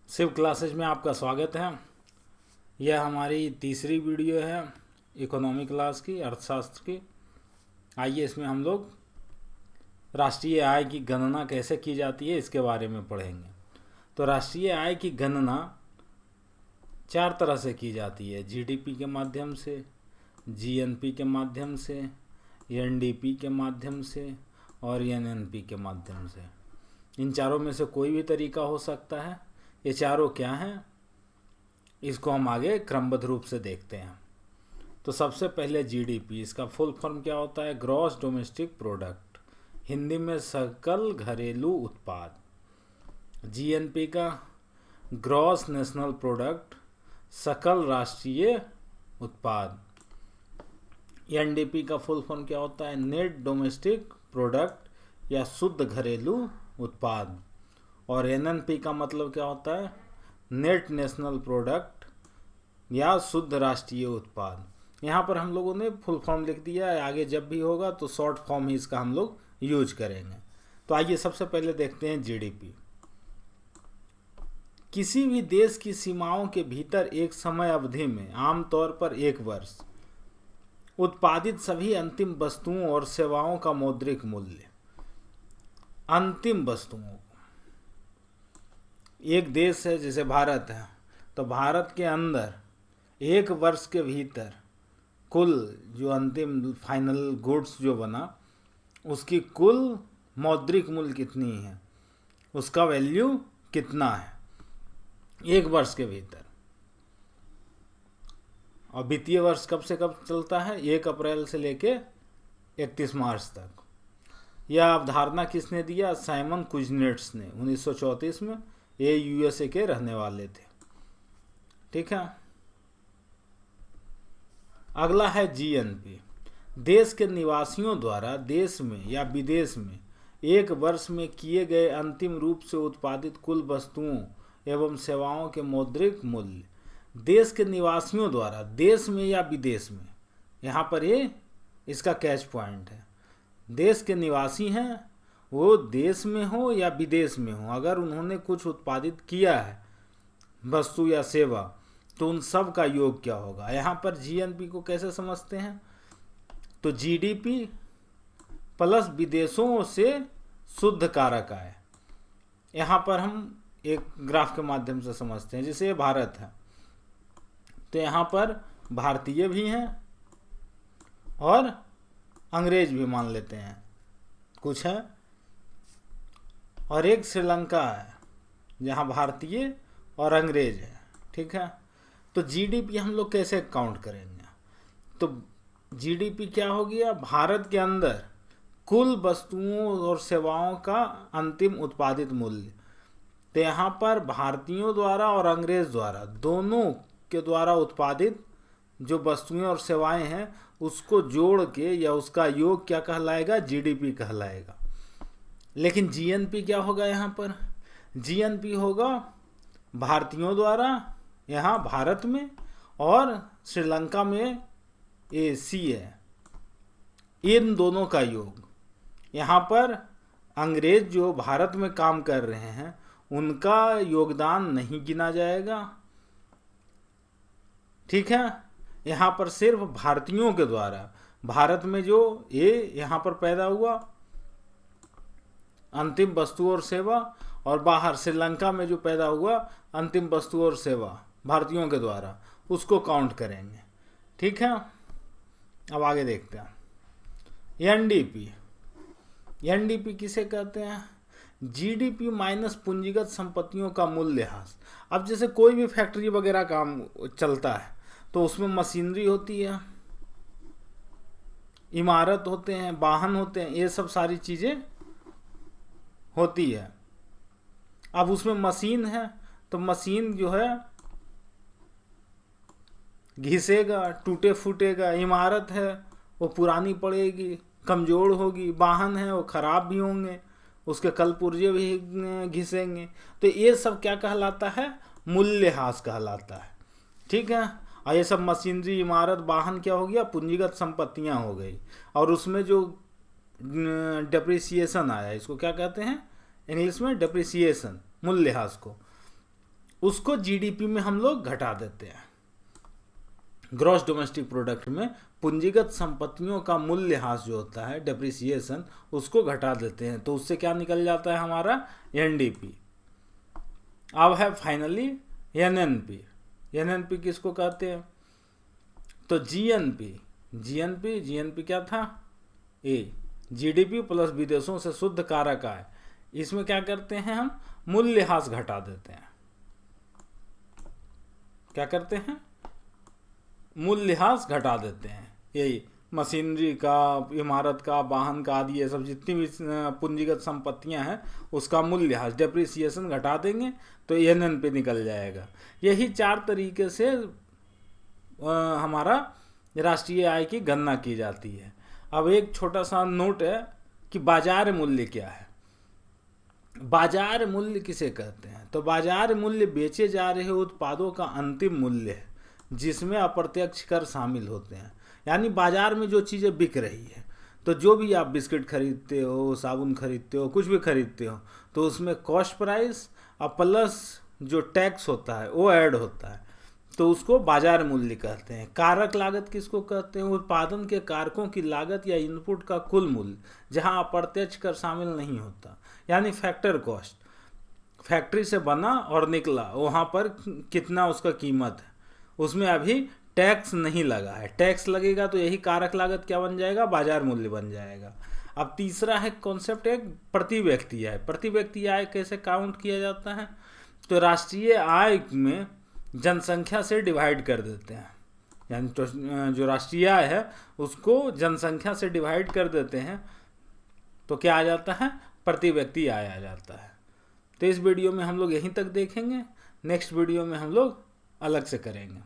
Shiv classes में आपका स्वागत है। यह हमारी तीसरी वीडियो है इकोनॉमी क्लास की, अर्थशास्त्र की। आइए इसमें हम लोग राष्ट्रीय आय की गणना कैसे की जाती है इसके बारे में पढ़ेंगे। तो राष्ट्रीय आय की गणना चार तरह से की जाती है: जीडीपी के माध्यम से, जीएनपी के माध्यम से, एनडीपी के माध्यम से और एनएनपी के माध्यम से। इन चारों में से कोई भी तरीका हो सकता है। ये चारों क्या हैं इसको हम आगे क्रमबद्ध रूप से देखते हैं। तो सबसे पहले जीडीपी, इसका फुल फॉर्म क्या होता है? ग्रॉस डोमेस्टिक प्रोडक्ट, हिंदी में सकल घरेलू उत्पाद। जीएनपी का ग्रॉस नेशनल प्रोडक्ट, सकल राष्ट्रीय उत्पाद। एनडीपी का फुल फॉर्म क्या होता है? नेट डोमेस्टिक प्रोडक्ट या शुद्ध घरेलू उत्पाद। और एनएनपी का मतलब क्या होता है? नेट नेशनल प्रोडक्ट या शुद्ध राष्ट्रीय उत्पाद। यहाँ पर हम लोगों ने फुल फॉर्म लिख दिया है, आगे जब भी होगा तो शॉर्ट फॉर्म ही इसका हम लोग यूज करेंगे। तो आइए सबसे पहले देखते हैं जीडीपी। किसी भी देश की सीमाओं के भीतर एक समय अवधि में, आमतौर पर एक वर्ष, उत्पादित सभी अंतिम वस्तुओं और सेवाओं का मौद्रिक मूल्य। अंतिम वस्तुओं, एक देश है जैसे भारत है, तो भारत के अंदर एक वर्ष के भीतर कुल जो अंतिम फाइनल गुड्स जो बना उसकी कुल मौद्रिक मूल्य कितनी है, उसका वैल्यू कितना है एक वर्ष के भीतर। और वित्तीय वर्ष कब से कब चलता है? 1 अप्रैल से लेके 31 मार्च तक। यह अवधारणा किसने दिया? साइमन कुजनेट्स ने 1934 में। ये यूएसए के रहने वाले थे। ठीक है। अगला है जीएनपी। देश के निवासियों द्वारा देश में या विदेश में एक वर्ष में किए गए अंतिम रूप से उत्पादित कुल वस्तुओं एवं सेवाओं के मौद्रिक मूल्य। देश के निवासियों द्वारा देश में या विदेश में, यहाँ पर ये इसका कैच पॉइंट है। देश के निवासी हैं, वो देश में हो या विदेश में हो, अगर उन्होंने कुछ उत्पादित किया है वस्तु या सेवा, तो उन सब का योग क्या होगा। यहाँ पर जीएनपी को कैसे समझते हैं? तो जीडीपी प्लस विदेशों से शुद्ध कारक आय। यहाँ पर हम एक ग्राफ के माध्यम से समझते हैं। जैसे भारत है तो यहाँ पर भारतीय भी हैं और अंग्रेज भी मान लेते हैं कुछ है, और एक श्रीलंका है जहाँ भारतीय और अंग्रेज है। ठीक है। तो जीडीपी हम लोग कैसे काउंट करेंगे? तो जीडीपी क्या हो गया? भारत के अंदर कुल वस्तुओं और सेवाओं का अंतिम उत्पादित मूल्य। तो यहाँ पर भारतीयों द्वारा और अंग्रेज द्वारा दोनों के द्वारा उत्पादित जो वस्तुएं और सेवाएं हैं उसको जोड़ के या उसका योग क्या कहलाएगा? जीडीपी कहलाएगा। लेकिन जीएनपी क्या होगा? यहाँ पर जीएनपी होगा भारतीयों द्वारा यहाँ भारत में और श्रीलंका में एसी है, इन दोनों का योग। यहाँ पर अंग्रेज जो भारत में काम कर रहे हैं उनका योगदान नहीं गिना जाएगा। ठीक है। यहाँ पर सिर्फ भारतीयों के द्वारा भारत में जो ये यहाँ पर पैदा हुआ अंतिम वस्तु और सेवा, और बाहर श्रीलंका में जो पैदा हुआ अंतिम वस्तु और सेवा भारतीयों के द्वारा, उसको काउंट करेंगे। ठीक है। अब आगे देखते हैं एनडीपी। एनडीपी किसे कहते हैं? जीडीपी माइनस पूंजीगत संपत्तियों का मूल्यह्रास। अब जैसे कोई भी फैक्ट्री वगैरह काम चलता है तो उसमें मशीनरी होती है, इमारत होते हैं, वाहन होते हैं, ये सब सारी चीज़ें होती है। अब उसमें मशीन है तो मशीन जो है घिसेगा, टूटे फूटेगा। इमारत है वो पुरानी पड़ेगी, कमज़ोर होगी। वाहन है वो ख़राब भी होंगे, उसके कल पुर्जे भी घिसेंगे। तो ये सब क्या कहलाता है? मूल्यह्रास कहलाता है। ठीक है। और ये सब मशीनरी, इमारत, वाहन क्या हो गया? पूंजीगत संपत्तियां हो गई। और उसमें जो डेप्रिसिएशन आया, इसको क्या कहते हैं इंग्लिश में? डेप्रिसिएशन, मूल्यह्रास को, उसको जीडीपी में हम लोग घटा देते हैं। ग्रॉस डोमेस्टिक प्रोडक्ट में पूंजीगत संपत्तियों का मूल्यह्रास जो होता है, डेप्रिसिएशन, उसको घटा देते हैं, तो उससे क्या निकल जाता है हमारा एनडीपी। अब है फाइनली एनएनपी। एनएनपी किसको कहते हैं? तो जीएनपी। जीएनपी क्या था? ए, जीडीपी प्लस विदेशों से शुद्ध कारक आय। इसमें क्या करते हैं हम? मूल्यह्रास घटा देते हैं। क्या करते हैं? मूल्यह्रास घटा देते हैं। यही मशीनरी का, इमारत का, वाहन का आदि, ये सब जितनी भी पूंजीगत संपत्तियां हैं उसका मूल्यह्रास, डेप्रिसिएशन घटा देंगे तो एनएन पे निकल जाएगा। यही 4 तरीके से हमारा राष्ट्रीय आय की गणना की जाती है। अब एक छोटा सा नोट है कि बाजार मूल्य क्या है। बाजार मूल्य किसे कहते हैं? तो बाजार मूल्य बेचे जा रहे उत्पादों का अंतिम मूल्य है जिसमें अप्रत्यक्ष कर शामिल होते हैं। यानी बाजार में जो चीज़ें बिक रही है, तो जो भी आप बिस्किट खरीदते हो, साबुन खरीदते हो, कुछ भी खरीदते हो, तो उसमें कॉस्ट प्राइस और प्लस जो टैक्स होता है वो ऐड होता है, तो उसको बाजार मूल्य कहते हैं। कारक लागत किसको कहते हैं? उत्पादन के कारकों की लागत या इनपुट का कुल मूल्य जहां अप्रत्यक्ष कर शामिल नहीं होता, यानी फैक्टर कॉस्ट। फैक्ट्री से बना और निकला, वहां पर कितना उसका कीमत है, उसमें अभी टैक्स नहीं लगा है। टैक्स लगेगा तो यही कारक लागत क्या बन जाएगा? बाजार मूल्य बन जाएगा। अब तीसरा है कॉन्सेप्ट, एक प्रति व्यक्ति आय। प्रति व्यक्ति आय कैसे काउंट किया जाता है? तो राष्ट्रीय आय में जनसंख्या से डिवाइड कर देते हैं, यानी तो जो राष्ट्रीय आय है उसको जनसंख्या से डिवाइड कर देते हैं, तो क्या आ जाता है? प्रति व्यक्ति आय आ जाता है। तो इस वीडियो में हम लोग यहीं तक देखेंगे, नेक्स्ट वीडियो में हम लोग अलग से करेंगे।